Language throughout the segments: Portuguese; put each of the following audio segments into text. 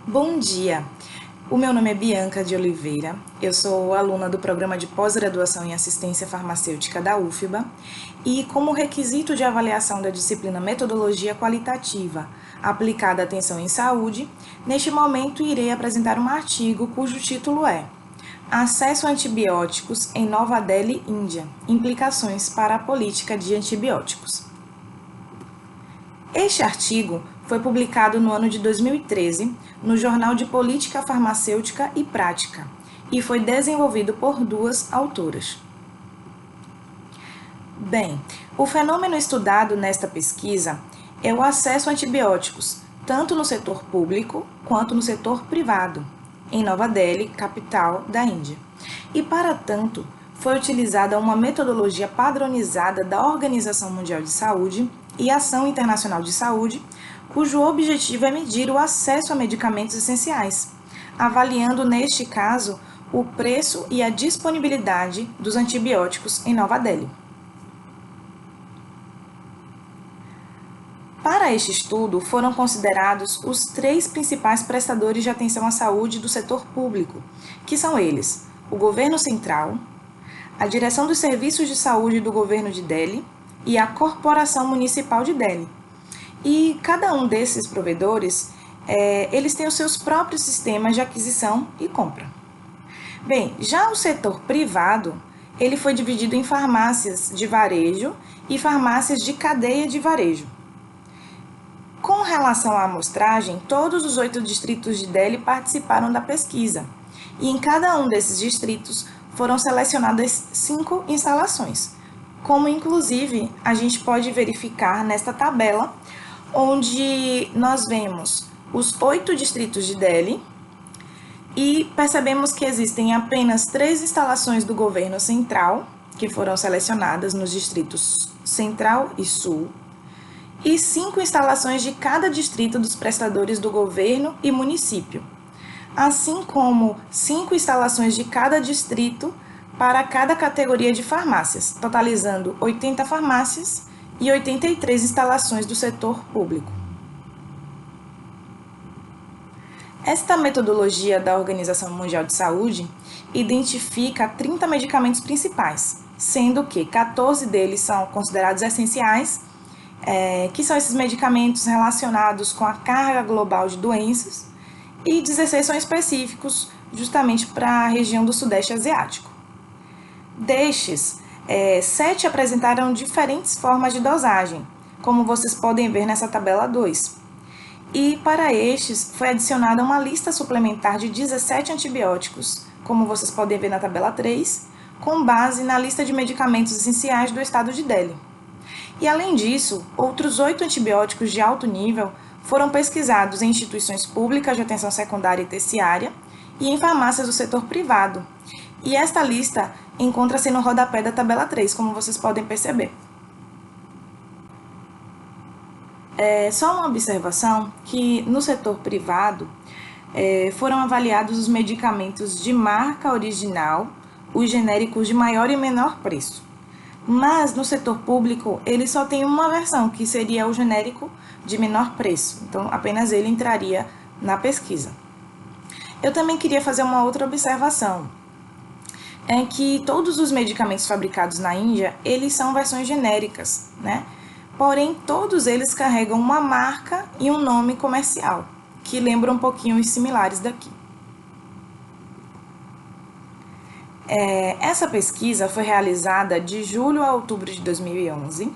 Bom dia! O meu nome é Bianca de Oliveira, eu sou aluna do Programa de Pós-Graduação em Assistência Farmacêutica da UFBA e, como requisito de avaliação da disciplina Metodologia Qualitativa aplicada à atenção em saúde, neste momento irei apresentar um artigo cujo título é Acesso a antibióticos em Nova Delhi, Índia, implicações para a política de antibióticos. Este artigo foi publicado no ano de 2013 no Jornal de Política Farmacêutica e Prática e foi desenvolvido por duas autoras. Bem, o fenômeno estudado nesta pesquisa é o acesso a antibióticos, tanto no setor público quanto no setor privado, em Nova Delhi, capital da Índia. E, para tanto, foi utilizada uma metodologia padronizada da Organização Mundial de Saúde e Ação Internacional de Saúde, cujo objetivo é medir o acesso a medicamentos essenciais, avaliando, neste caso, o preço e a disponibilidade dos antibióticos em Nova Delhi. Para este estudo, foram considerados os 3 principais prestadores de atenção à saúde do setor público, que são eles: o Governo Central, a Direção dos Serviços de Saúde do Governo de Delhi e a Corporação Municipal de Delhi. E cada um desses provedores, eles têm os seus próprios sistemas de aquisição e compra. Bem, já o setor privado, ele foi dividido em farmácias de varejo e farmácias de cadeia de varejo. Com relação à amostragem, todos os 8 distritos de Delhi participaram da pesquisa, e em cada um desses distritos foram selecionadas 5 instalações, como inclusive a gente pode verificar nesta tabela, onde nós vemos os 8 distritos de Delhi e percebemos que existem apenas 3 instalações do governo central, que foram selecionadas nos distritos Central e Sul, e 5 instalações de cada distrito dos prestadores do governo e município, assim como 5 instalações de cada distrito para cada categoria de farmácias, totalizando 80 farmácias e 83 instalações do setor público. Esta metodologia da Organização Mundial de Saúde identifica 30 medicamentos principais, sendo que 14 deles são considerados essenciais, que são esses medicamentos relacionados com a carga global de doenças, e 16 são específicos justamente para a região do Sudeste Asiático. Destes, 7 apresentaram diferentes formas de dosagem, como vocês podem ver nessa tabela 2. E para estes foi adicionada uma lista suplementar de 17 antibióticos, como vocês podem ver na tabela 3, com base na lista de medicamentos essenciais do estado de Delhi. E além disso, outros 8 antibióticos de alto nível foram pesquisados em instituições públicas de atenção secundária e terciária e em farmácias do setor privado. E esta lista encontra-se no rodapé da tabela 3, como vocês podem perceber. Só uma observação que no setor privado foram avaliados os medicamentos de marca original, os genéricos de maior e menor preço. Mas no setor público ele só tem uma versão, que seria o genérico de menor preço. Então apenas ele entraria na pesquisa. Eu também queria fazer uma outra observação. É que todos os medicamentos fabricados na Índia, eles são versões genéricas, né? Porém, todos eles carregam uma marca e um nome comercial, que lembram um pouquinho os similares daqui. Essa pesquisa foi realizada de julho a outubro de 2011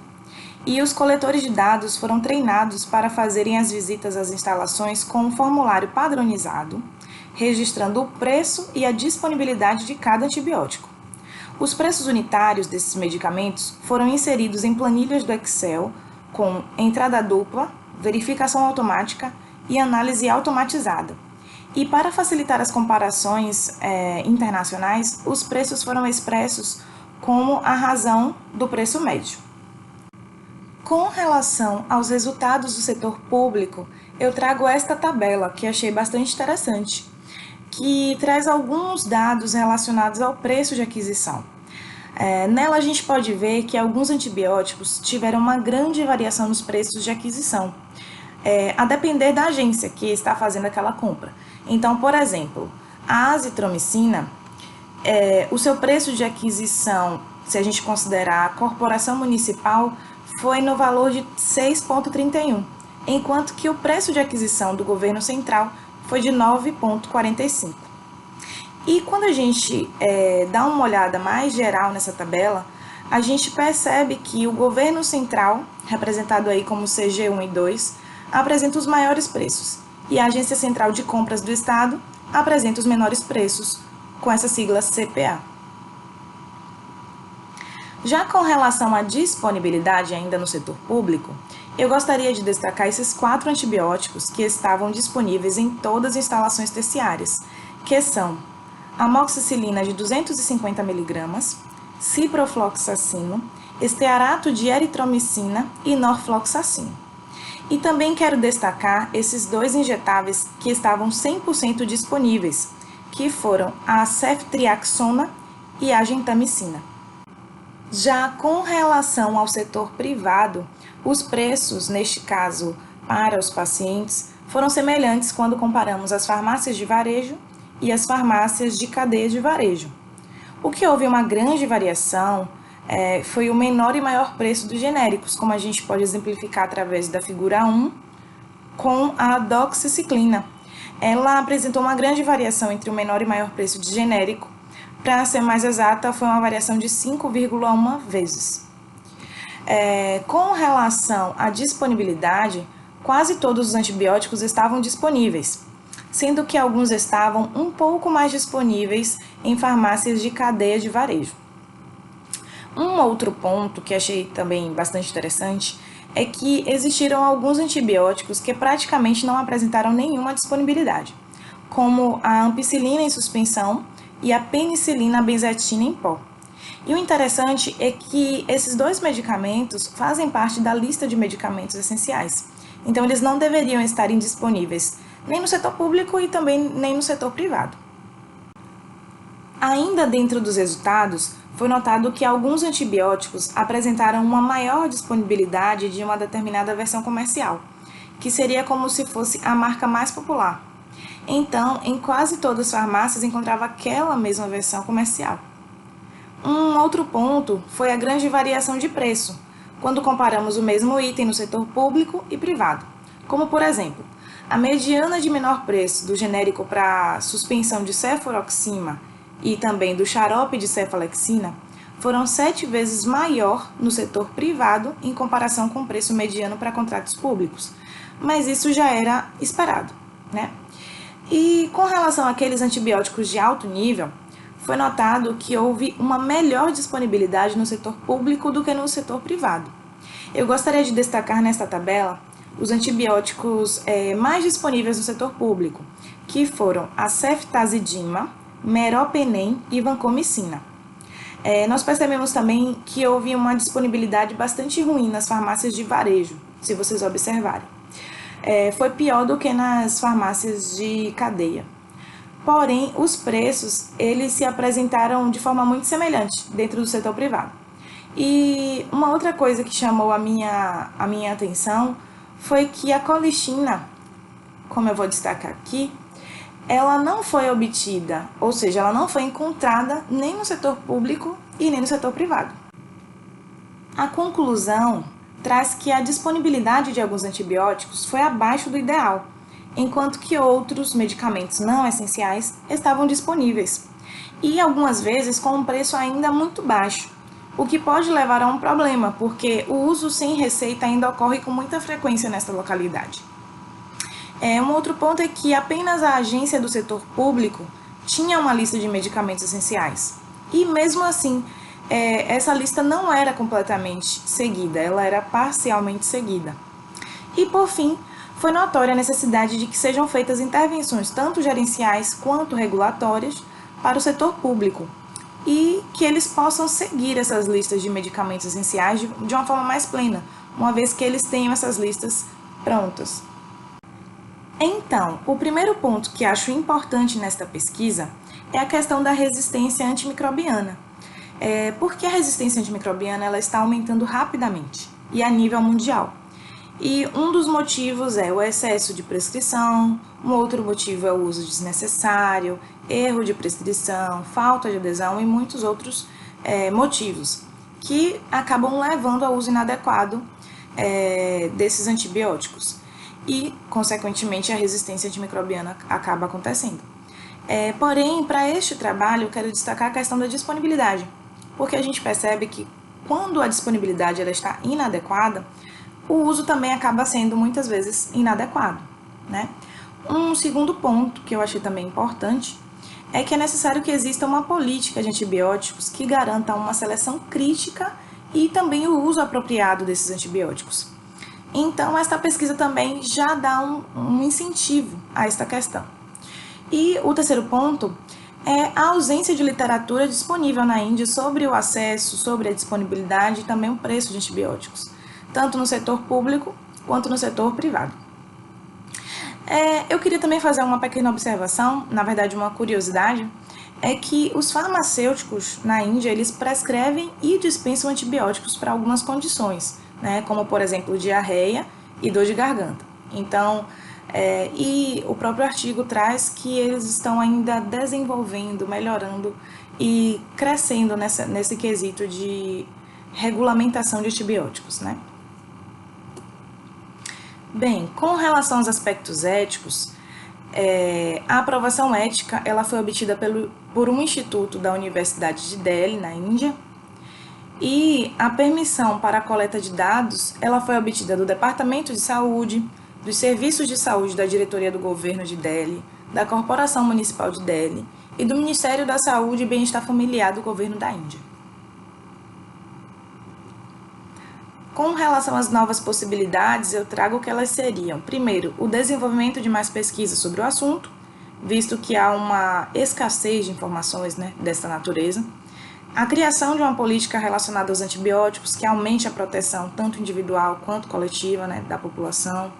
e os coletores de dados foram treinados para fazerem as visitas às instalações com um formulário padronizado, registrando o preço e a disponibilidade de cada antibiótico. Os preços unitários desses medicamentos foram inseridos em planilhas do Excel com entrada dupla, verificação automática e análise automatizada. E para facilitar as comparações internacionais, os preços foram expressos como a razão do preço médio. Com relação aos resultados do setor público, eu trago esta tabela que achei bastante interessante, que traz alguns dados relacionados ao preço de aquisição. Nela a gente pode ver que alguns antibióticos tiveram uma grande variação nos preços de aquisição, a depender da agência que está fazendo aquela compra. Então, por exemplo, a azitromicina, o seu preço de aquisição, se a gente considerar a corporação municipal, foi no valor de 6,31, enquanto que o preço de aquisição do governo central foi de 9,45. E quando a gente dá uma olhada mais geral nessa tabela, a gente percebe que o governo central, representado aí como CG1 e 2, apresenta os maiores preços, e a Agência Central de Compras do Estado apresenta os menores preços, com essa sigla CPA. Já com relação à disponibilidade ainda no setor público, eu gostaria de destacar esses 4 antibióticos que estavam disponíveis em todas as instalações terciárias, que são amoxicilina de 250 mg, ciprofloxacino, estearato de eritromicina e norfloxacino. E também quero destacar esses 2 injetáveis que estavam 100% disponíveis, que foram a ceftriaxona e a gentamicina. Já com relação ao setor privado, os preços, neste caso, para os pacientes, foram semelhantes quando comparamos as farmácias de varejo e as farmácias de cadeia de varejo. O que houve uma grande variação foi o menor e maior preço dos genéricos, como a gente pode exemplificar através da figura 1, com a doxiciclina. Ela apresentou uma grande variação entre o menor e maior preço de genérico. Para ser mais exata, foi uma variação de 5,1 vezes. Com relação à disponibilidade, quase todos os antibióticos estavam disponíveis, sendo que alguns estavam um pouco mais disponíveis em farmácias de cadeia de varejo. Um outro ponto que achei também bastante interessante é que existiram alguns antibióticos que praticamente não apresentaram nenhuma disponibilidade, como a ampicilina em suspensão e a penicilina benzetina em pó. E o interessante é que esses 2 medicamentos fazem parte da lista de medicamentos essenciais, então eles não deveriam estar indisponíveis nem no setor público e também nem no setor privado. Ainda dentro dos resultados, foi notado que alguns antibióticos apresentaram uma maior disponibilidade de uma determinada versão comercial, que seria como se fosse a marca mais popular. Então, em quase todas as farmácias encontrava aquela mesma versão comercial. Um outro ponto foi a grande variação de preço, quando comparamos o mesmo item no setor público e privado. Como, por exemplo, a mediana de menor preço do genérico para suspensão de cefuroxima e também do xarope de cefalexina foram 7 vezes maior no setor privado em comparação com o preço mediano para contratos públicos. Mas isso já era esperado, né? E com relação àqueles antibióticos de alto nível, foi notado que houve uma melhor disponibilidade no setor público do que no setor privado. Eu gostaria de destacar nesta tabela os antibióticos mais disponíveis no setor público, que foram a ceftazidima, meropenem e vancomicina. Nós percebemos também que houve uma disponibilidade bastante ruim nas farmácias de varejo, se vocês observarem. Foi pior do que nas farmácias de cadeia. Porém, os preços, eles se apresentaram de forma muito semelhante dentro do setor privado. E uma outra coisa que chamou a minha atenção foi que a colistina, como eu vou destacar aqui, ela não foi obtida, ou seja, ela não foi encontrada nem no setor público e nem no setor privado. A conclusão traz que a disponibilidade de alguns antibióticos foi abaixo do ideal, enquanto que outros medicamentos não essenciais estavam disponíveis, e algumas vezes com um preço ainda muito baixo, o que pode levar a um problema, porque o uso sem receita ainda ocorre com muita frequência nesta localidade. Um outro ponto é que apenas a agência do setor público tinha uma lista de medicamentos essenciais. E mesmo assim, essa lista não era completamente seguida, ela era parcialmente seguida. E por fim, foi notória a necessidade de que sejam feitas intervenções tanto gerenciais quanto regulatórias para o setor público e que eles possam seguir essas listas de medicamentos essenciais de uma forma mais plena, uma vez que eles tenham essas listas prontas. Então, o primeiro ponto que acho importante nesta pesquisa é a questão da resistência antimicrobiana. Porque a resistência antimicrobiana ela está aumentando rapidamente e a nível mundial. E um dos motivos é o excesso de prescrição, um outro motivo é o uso desnecessário, erro de prescrição, falta de adesão e muitos outros motivos que acabam levando ao uso inadequado desses antibióticos e, consequentemente, a resistência antimicrobiana acaba acontecendo. Porém, para este trabalho, eu quero destacar a questão da disponibilidade, porque a gente percebe que quando a disponibilidade ela está inadequada, o uso também acaba sendo muitas vezes inadequado, né? Um segundo ponto que eu achei também importante é que é necessário que exista uma política de antibióticos que garanta uma seleção crítica e também o uso apropriado desses antibióticos. Então, esta pesquisa também já dá um incentivo a esta questão. E o terceiro ponto é a ausência de literatura disponível na Índia sobre o acesso, sobre a disponibilidade e também o preço de antibióticos, tanto no setor público quanto no setor privado. Eu queria também fazer uma pequena observação, na verdade uma curiosidade, é que os farmacêuticos na Índia, eles prescrevem e dispensam antibióticos para algumas condições, né, como por exemplo diarreia e dor de garganta. Então, e o próprio artigo traz que eles estão ainda desenvolvendo, melhorando e crescendo nesse quesito de regulamentação de antibióticos, né? Bem, com relação aos aspectos éticos, a aprovação ética ela foi obtida por um instituto da Universidade de Delhi, na Índia, e a permissão para a coleta de dados ela foi obtida do Departamento de Saúde, dos Serviços de Saúde da Diretoria do Governo de Delhi, da Corporação Municipal de Delhi e do Ministério da Saúde e Bem-Estar Familiar do Governo da Índia. Com relação às novas possibilidades, eu trago que elas seriam, primeiro, o desenvolvimento de mais pesquisas sobre o assunto, visto que há uma escassez de informações, né, dessa natureza, a criação de uma política relacionada aos antibióticos que aumente a proteção tanto individual quanto coletiva, né, da população,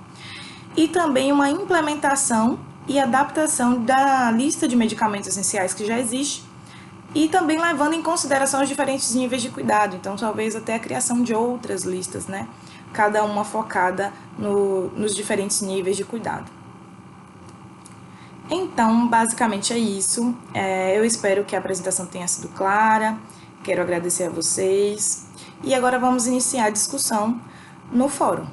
e também uma implementação e adaptação da lista de medicamentos essenciais que já existe, e também levando em consideração os diferentes níveis de cuidado, então talvez até a criação de outras listas, né? Cada uma focada nos diferentes níveis de cuidado. Então, basicamente é isso. Eu espero que a apresentação tenha sido clara, quero agradecer a vocês, e agora vamos iniciar a discussão no fórum.